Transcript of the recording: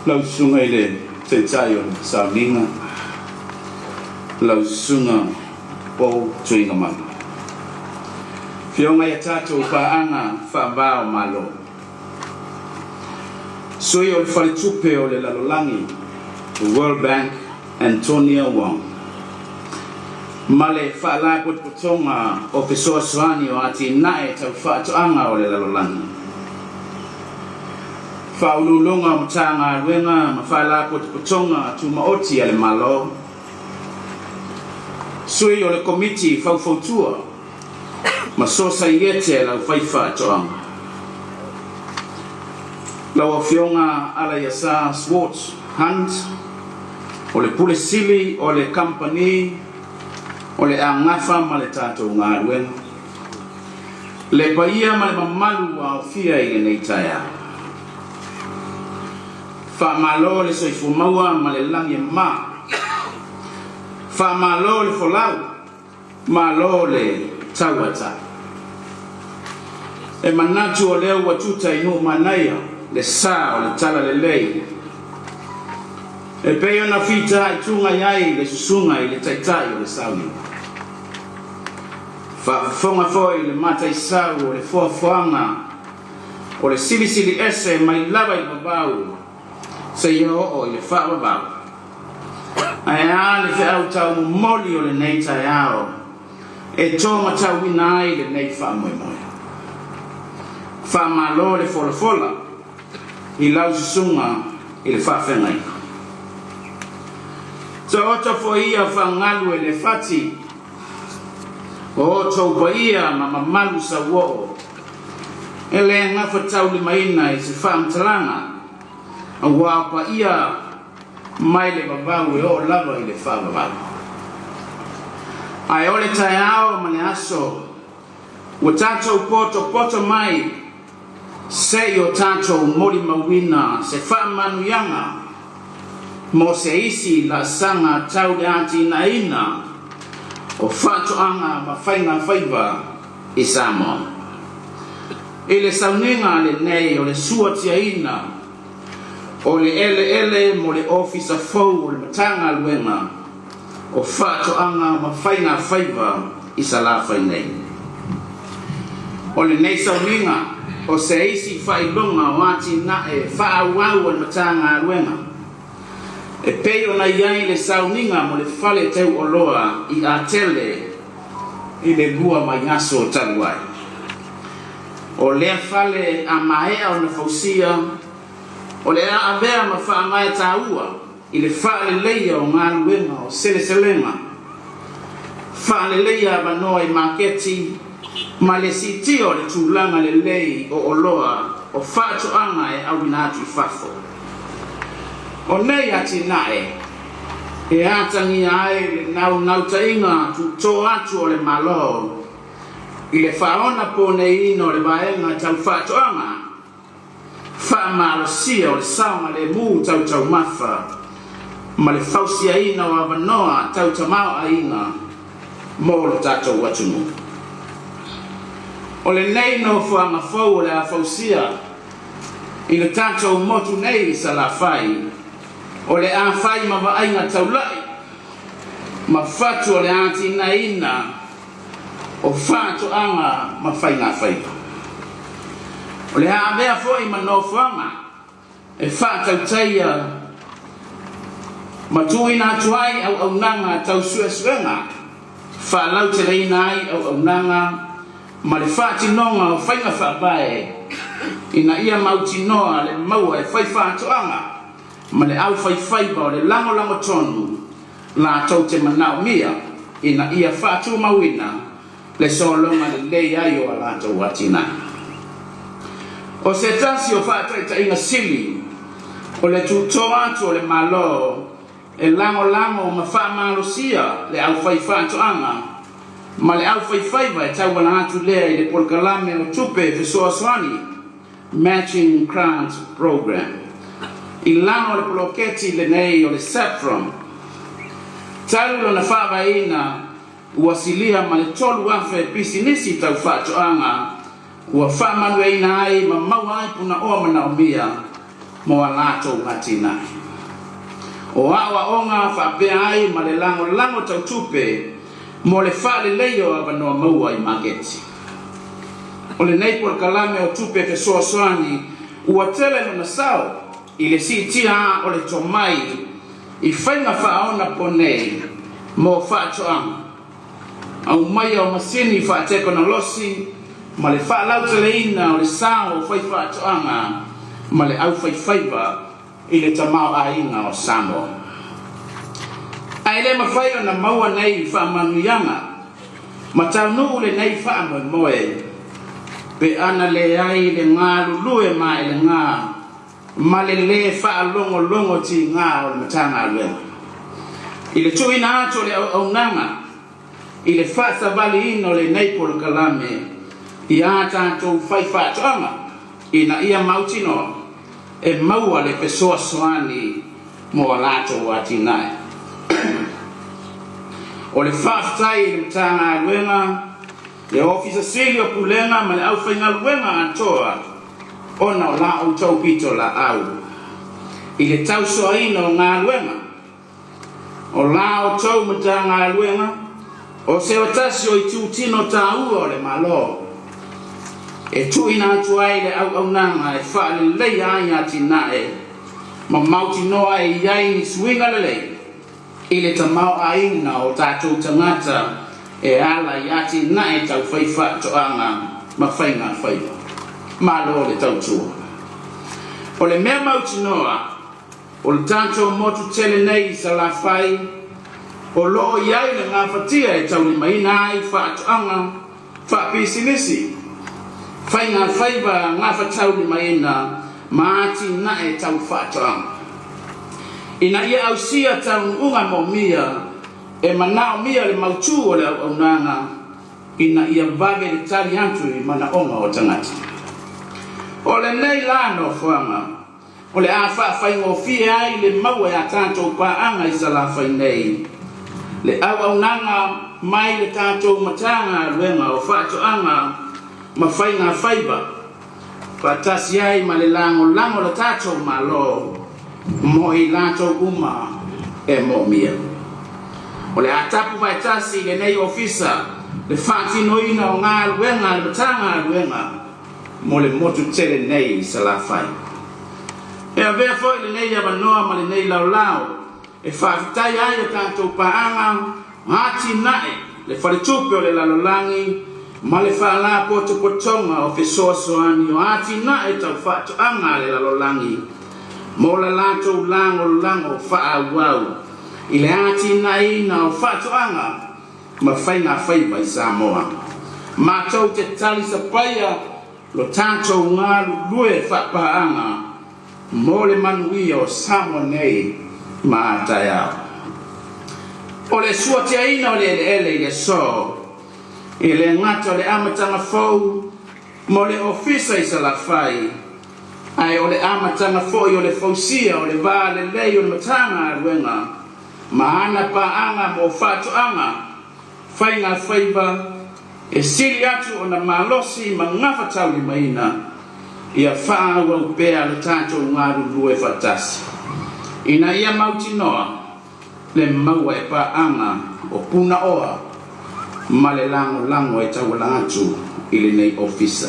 lau sunga ile te tayo sa linga lau sunga po tuinga mana fionga ya tatu paanga fabao malo sui o falitupe o le lalolangi World Bank Antonia Wong male fala pot potonga o peso swani o ati nae tau fatoanga o le lalolangi faululunga mtanga wenga mafala pot potonga tu maoti ale malo sui o le komiti fautua masosa yete la faifa toanga la fionga ala yasa sports hunt o le pulisili o le company o le angafa male tato ngarwen le baia male mamalu wa fia ile neitaya fa malo le soifu maua male langi ma fa malo le folau malo le tawata e manatu o leo watuta inu manaya le saa o le tala le lei e peyo na fita itunga yai le susunga i le taitai o le sauni fa fonga foi le mata isau o le fuafuanga o le sili ese mai lava i babau se yo o le fa babau ai le fe au tau moli o le neita yao e toma tau winai le nei fa moi fa malo le fola i lau susunga i le fa fengai so oto fo ia fa ngalu e le fati oto pa ia mama malu sa wo ele ngafa tau li maina i se fa mtalanga awa pa ia mai le babau e o lava i le fa babau ai ole tayao mane aso o tato poto mai se yo tato mori mawina se fa manu yanga mo se isi la sanga tau ati na ina o fato anga mafainga faiva isamo ele sauninga le nei o le suatia ina o le ele mo le officer fo o le matanga luenga o fato anga mafainga faiva isala fainei o le nei sauninga o se isi failonga wati na e faawau o le matanga luenga e peyo na iai le sauninga mo le fale teu oloa i atele i le lua mai aso taluai o lea fale a maea o na fausia o lea avea ma faa mai taua i le fale leia o ngā luenga o seleselema fale leia manoa i maketi ma le sitio le tūlanga le lei o oloa o fatu anga e awinatu i fafo o nei ati nae e atangi ai le nau tainga tu to atu o le malo i le faona po nei ino le vaenga tau fatu anga fa malosia o le saunga le mu tau mafa ma le fausia ina o avanoa tau tamao aina mo lo tato watunu o le nei no fuanga fau le a fausia i le tato motu nei sa la fai o le a fai ma vainga taulai ma fatu o le ati na ina o fatu anga ma fainga faiva o le a vea foi ma no fuanga e fatu taia ma tuina tuai au nanga tau suenga fa lau te reina ai au nanga ma le fati nonga o fainga fa bae ina ia mauti noa le maua e fai fatu anga ma le au fai ba le lango tonu la tau te manao mia ina ia fatu mawina le solonga le lei ayo ala tau watina o se tasi o fatu ita inga sili o le tutoa atu o le malo e lango ma fa malosia le au fatu anga ma le au fai ba e tau wana atu lea i le polkalame o tupe fisoa swani matching grant program il lano le blocchetti le nei o le saffron talu na fava ina uasilia ma le tolu afe bisinisi tau fatu anga ua fa manuei na ai ma mau ai puna o mana o mia mo alato ngatina o awa onga fa pe ai ma le lango tau tupe mo le fa le leio ava no maua I mageti o le nei por kalame o tupe ke soasoani ua tele no nasao I le si tia o le tomai I whainga whaona ponei mo whaatoanga au mai o masini whaateko na losi ma le whaalau te leina o le sao o whai whaatoanga ma le au whaiwhaiva I le tamau ainga o Samoa. Ai le mawhai o na maua nei whaamanuyanga ma taunu le nei whaamoe pe ana le ai le ngā lulue mai le ngā ma le whaalongo ti ngā o le matanga alwenga. I le tuina ato le au nanga I le whaasavali ino le nei polo kalame I a tātou whai whaatoanga ina ia mautino e maua le pesoa soani mo alato wati nai. O le whaafitai le matanga alwenga le ofisa sili o pulenga ma le au whainga alwenga antoa ona o la o tau pito la au. I le tau soa ino ngā alwenga o la o tau matanga alwenga o se watasi o I tūtino tā ua o le malo. E tuina atu ai le au nanga e wha le lei ai ati nae ma mauti noa e iai ni suinga le lei I le tamau aina o tātou tangata e ala I ati nae tau whaifa toanga ma whainga whaiva ma lo le tau tua. O le mea mauti noa o le tātou motu tele nei sa la whai o loo iai le ngā whatia e tau ni maina ai wha toanga wha pisinisi whainga whaiva ngā whatau ni maina ma ati nae tau wha toanga. Ina ia au sia tau unga mo mia e manao mia le mautu o le au nanga ina ia vage le tali antu I mana onga o tangati. O le nei lano whanga o le a whaingo fia ai le maua a tātou paanga I sa la whainei le au nanga mai le tātou matanga luenga o whaatoanga ma whainga whaiba whaatasi ai ma le lango le tātou malo mo I lato uma e mo mia. O le atapu vai tasi le nei ofisa le whaatino ina o ngā luenga le matanga luenga mo le motu tele nei sa la whai. E a vea foi le nei abanoa ma le nei lau e whaafitai ai o tātou paanga hati nae le wharetupe o le lalolangi ma le whaala potonga o fesoasoani o hati nae tau whaatoanga le lalolangi mo la lato lango whaawau I le ati naina o whaatoanga ma whainga whaiva I Samoa. Mātou te tali sa paia lo tātou ngā lue whapaanga mo le manuia o Samoa nei ma atai au. O le suatia ina o le ele I le so I le ngata o le amatanga fau mo le ofisa I sa la whai ai o le amatanga foi o le fausia o le vā le lei o le matanga aruenga ma ana paanga mo whaatoanga whainga whaiva e siri atu o na malosi ma ngafa tau ni maina ia whaangua upea le tātou ngāru rue whatasi. Ina ia mauti noa le maua e paanga o puna oa ma le lango e tau atu I le nei ofisa.